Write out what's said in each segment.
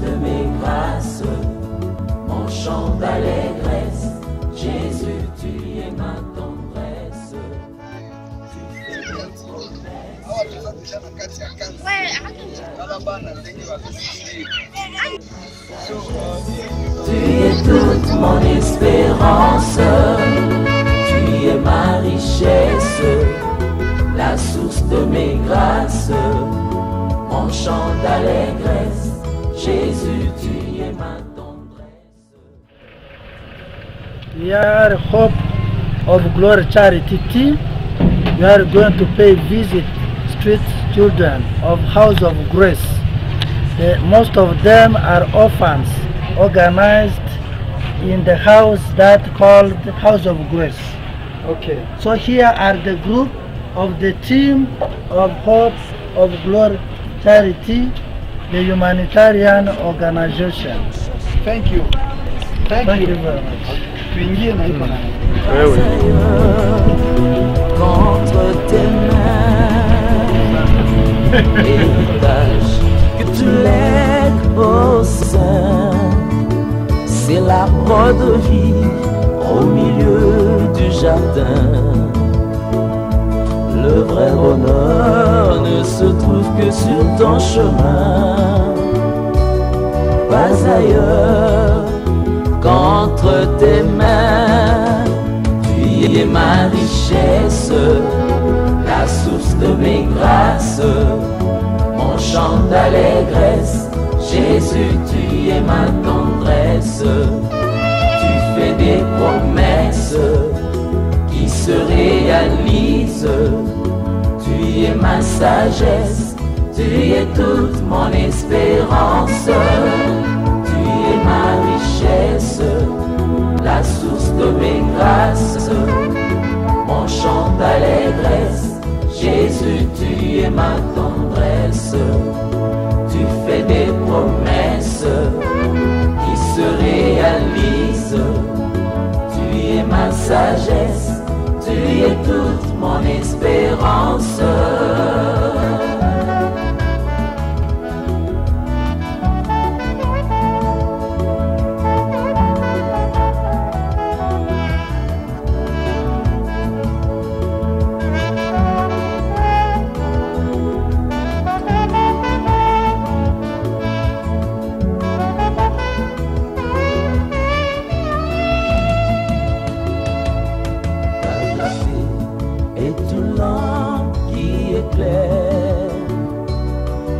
de mes grâces, mon chant d'allégresse. Jésus, tu es ma tendresse. Tu fais des promesses. Tu es toute mon espérance. Tu es ma richesse, la source de mes grâces, mon chant d'allégresse. Jésus, tu es ma tendresse. We are Hope of Glory Charity team. We are going to pay visit street children of House of Grace. Most of them are orphans organized in the house that called House of Grace. Okay. So here are the group of the team of Hope of Glory Charity, the humanitarian organization. Thank you. Thank you very much. Tuingie na iko na Contre tes mains, héritage que tu lègues au sein, c'est l'arbre de vie au milieu du jardin. Le vrai bonheur ne se trouve que sur ton chemin, pas ailleurs qu'entre tes mains. Tu es ma richesse, la source de mes grâces, mon chant d'allégresse. Jésus, tu es ma tendresse. Tu fais des promesses qui se réalisent. Tu es ma sagesse, tu es toute mon espérance. Tu es ma richesse, la source de mes grâces, mon chant d'allégresse. Jésus, tu es ma tendresse. Tu fais des promesses qui se réalisent. Tu es ma sagesse, tu es toute mon espérance.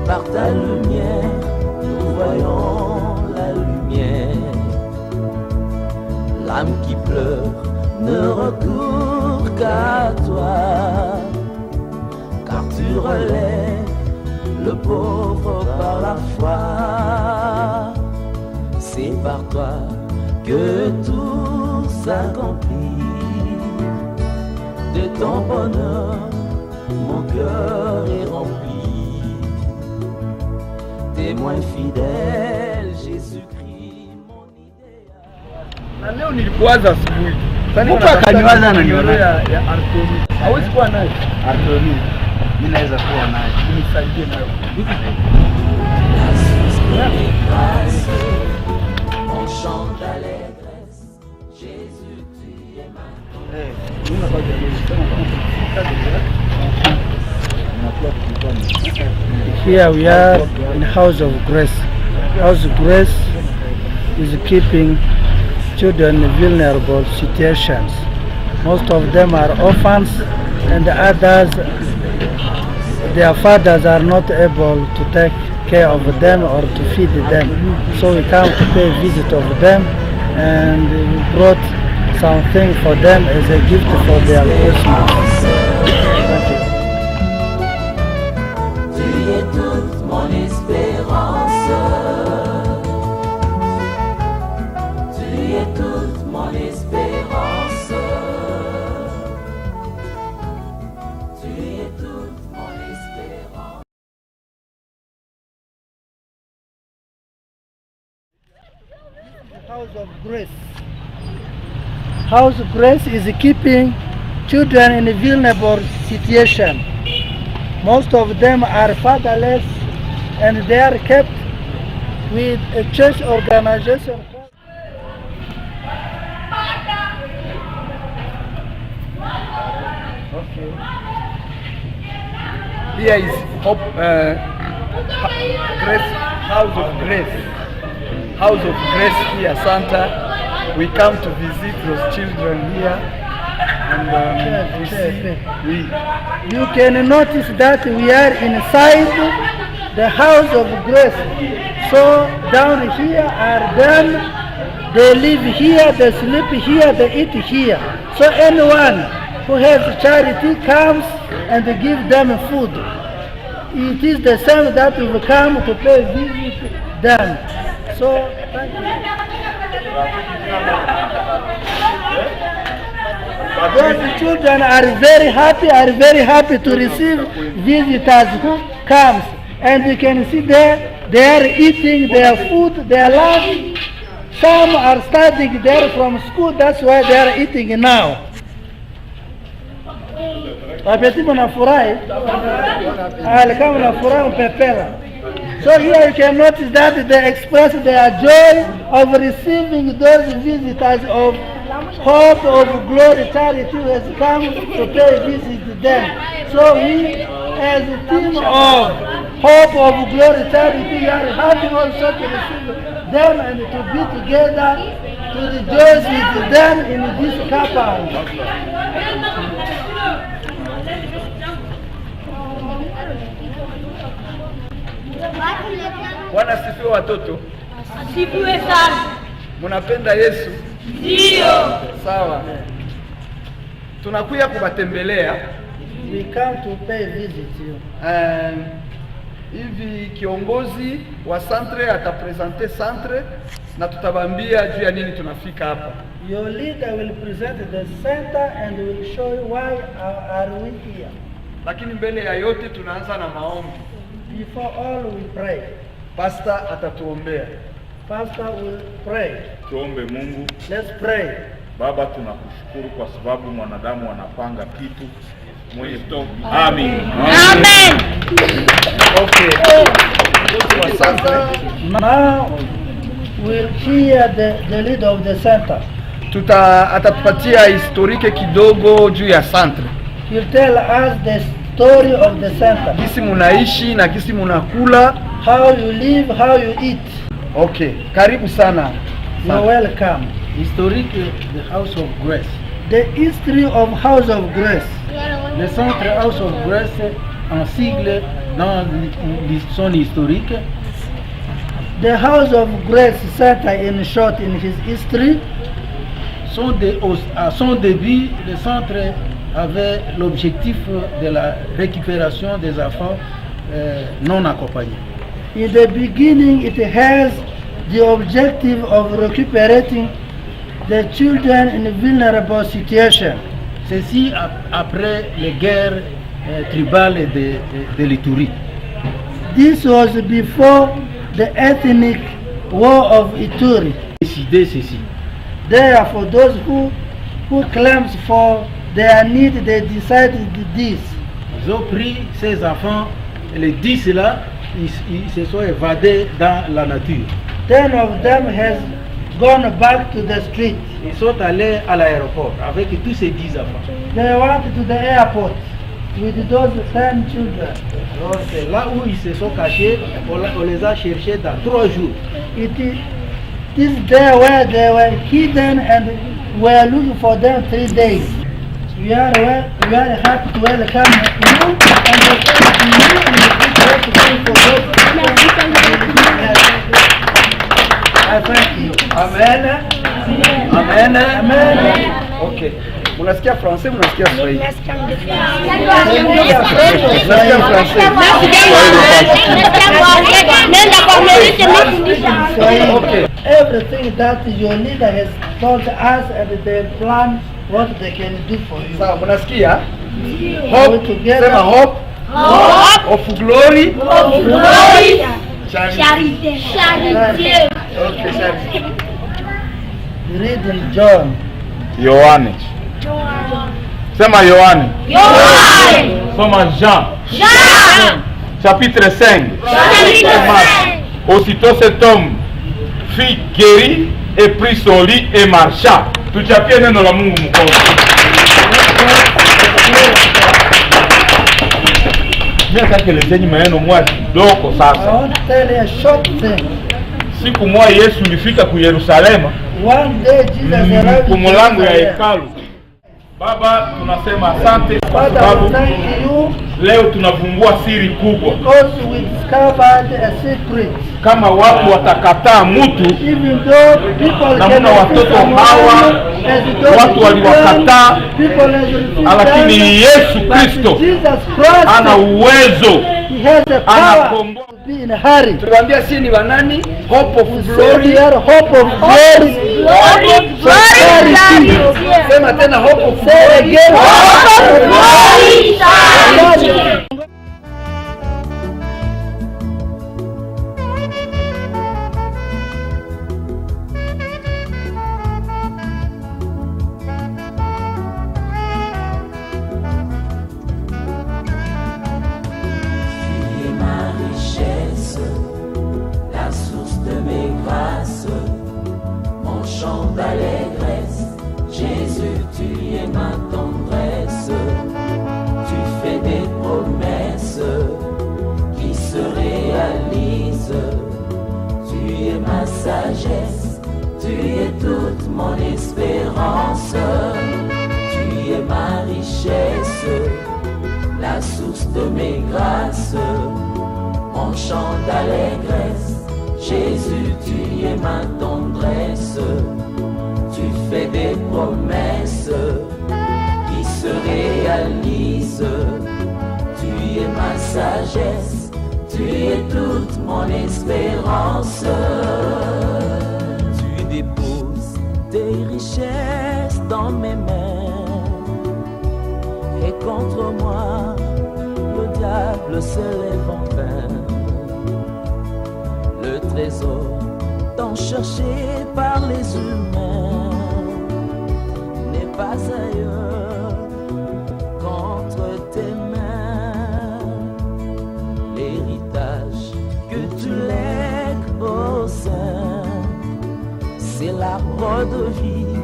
Par ta lumière, nous voyons la lumière. L'âme qui pleure ne recourt qu'à toi, car tu relèves le pauvre par la foi. C'est par toi que tout s'accomplit. De ton bonheur, mon cœur est rempli. Témoin fidèle, Jésus-Christ, mon idéal. na leo nilikuwaza asubuhi. Mtu akaniwaza na niona ya Artemi. Hawezi kuwa naye. Artemi. Mimi naweza kuwa naye. Nisaidie nayo. On chante d'allégresse. Jésus, tu es ma Here we are in House of Grace. House of Grace is keeping children in vulnerable situations. Most of them are orphans, and the others, their fathers are not able to take care of them or to feed them. So we come to pay a visit of them, and we brought something for them as a gift for their Christmas. Tu es toute mon espérance. Tu es toute mon espérance. Tu es toute mon espérance. House of Grace. House of Grace is keeping children in a vulnerable situation. Most of them are fatherless, and they are kept with a church organization. Okay. Here is Hope, Grace, House of Grace. House of Grace here, Santa. We come to visit those children here. And you can notice that we are inside the House of Grace. So down here are them. They live here, they sleep here, they eat here. So anyone who has charity comes and give them food. It is the same that we come to pay visit them. So thank you. Those children are very happy to receive visitors who comes, and you can see there they are eating their food, their lunch. Some are studying there from school, that's why they are eating now. Apeti mnafurahi? Kama mnafurahi mpepela. So here you can notice that they express their joy of receiving those visitors of Hope of Glory Charity who has come to pay visit to them. So we, as a team of Hope of Glory Charity, we are happy also to receive them and to be together to rejoice with them in this compound. Bwana asifiwe watoto. Asifiwe sana. Mnapenda Yesu? Ndio. Sawa. Tunakuja kubatembelea. We come to pay visit you. Hivi kiongozi wa centre atapresente centre na tutabambia juu ya nini tunafika hapa. Your leader will present the center and will show you why are we here. Lakini mbele ya yote tunaanza na maombi. Before all we pray. Pastor atatuombea. Pastor will pray. Tuombe Mungu. Let's pray. Baba, tunakushukuru kwa sababu mwanadamu anapanga kitu mwenye Amen. Amen. Okay. Now we'll hear the leader of the center. Atatupatia historike kidogo juu ya centre. He'll tell us the story of the center. Kisi munaishi na kisi munakula. How you live, how you eat. Okay, karibu sana. You're welcome. Historique de House of Grace. The history of House of Grace. Le centre House of Grace, en sigle dans son historique. The House of Grace Center, in short, in his history. À son début, le centre avait l'objectif de la récupération des enfants non accompagnés. In the beginning, it has the objective of recuperating the children in vulnerable situation. Ceci après les guerres tribales de l'Ituri. This was before the ethnic war of Ituri. Décider ceci. Therefore, those who claims for their need, they decided this. Ils ont pris ces enfants, les 10 là, ils se sont évadés dans la nature. 10 of them has gone back to the street. Ils sont allés à l'aéroport avec tous ces 10 enfants. They went to the airport with those 10 children. Alors c'est là où ils se sont cachés, on les a cherchés dans 3 jours. It is there where they were hidden and we are looking for them 3 days. We are happy to welcome you and I thank you. Amen. Amen. Amen. Okay. Munasikia français, munasikia Swahili? Okay. Everything that your leader has told us and they plan what they can do for you. Sawa, munasikia? Hope together. Sema hope. Hope Of glory. of glory. Charity. Charity. Okay, charity. Read in John. Yohane. Sema Yohane. Yohane. Soma Jean. Jean. Chapitre 5. Chapitre 5. Aussitôt cet homme fut guéri et prit son lit et marcha. Tuchapie neno la Mungu mkono. Mimi nitakelezeni maneno mwa kidogo I sasa. want to tell you a short thing. Siku moja Yesu ulifika ku Yerusalema. One day Jesus arrived Ku in mlango ya Jerusalem. hekalu. Baba, tunasema asante kwa Father, sababu we thank you leo tunavumbua siri kubwa. because we discovered a secret. Kama watu watakataa mtu, Even though people na can mna watoto hawa, watu waliwakataa, lakini Yesu Kristo ana uwezo, He has the power anakomboa. to be in a hurry. Tuliwaambia si ni wanani? Hope of So glory. we are hope of glory. Prosperity. Sema tena hope of Say glory. again. Hope of glory. Tu es ma richesse, la source de mes grâces, mon chant d'allégresse. Jésus, tu es ma tendresse. Tu fais des promesses qui se réalisent. Tu es ma sagesse, tu es toute mon espérance. Tu es ma richesse, la source de mes grâces, mon chant d'allégresse. Jésus, tu es ma tendresse. Tu fais des promesses qui se réalisent. Tu es ma sagesse, tu es toute mon espérance. Tu déposes tes richesses dans mes mains. Et contre moi, le diable se lève en vain. Le trésor tant cherché par les humains n'est pas ailleurs qu'entre tes mains. L'héritage que tu lègues aux saints, c'est l'arbre de vie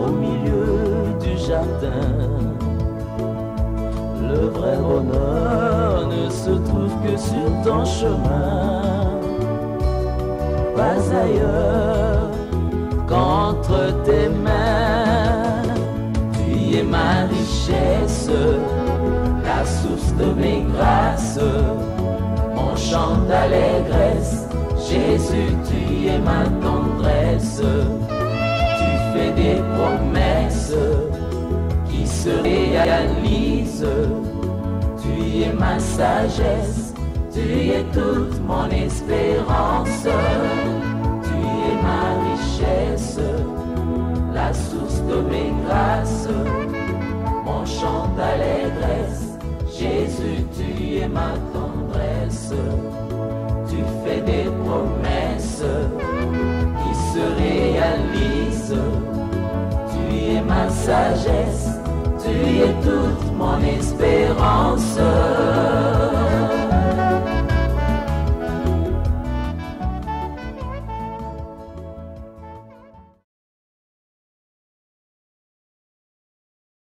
au milieu du jardin. Le vrai bonheur ne se trouve que sur ton chemin, pas ailleurs qu'entre tes mains. Tu es ma richesse, la source de mes grâces, mon chant d'allégresse. Jésus, tu es ma tendresse. Tu fais des promesses qui se réalisent. Tu es ma sagesse, tu es toute mon espérance. Tu es ma richesse, la source de mes grâces, mon chant d'allégresse. Jésus, tu es ma tendresse. Tu fais des promesses qui se réalisent. Tu es ma sagesse, tu es toute mon espérance.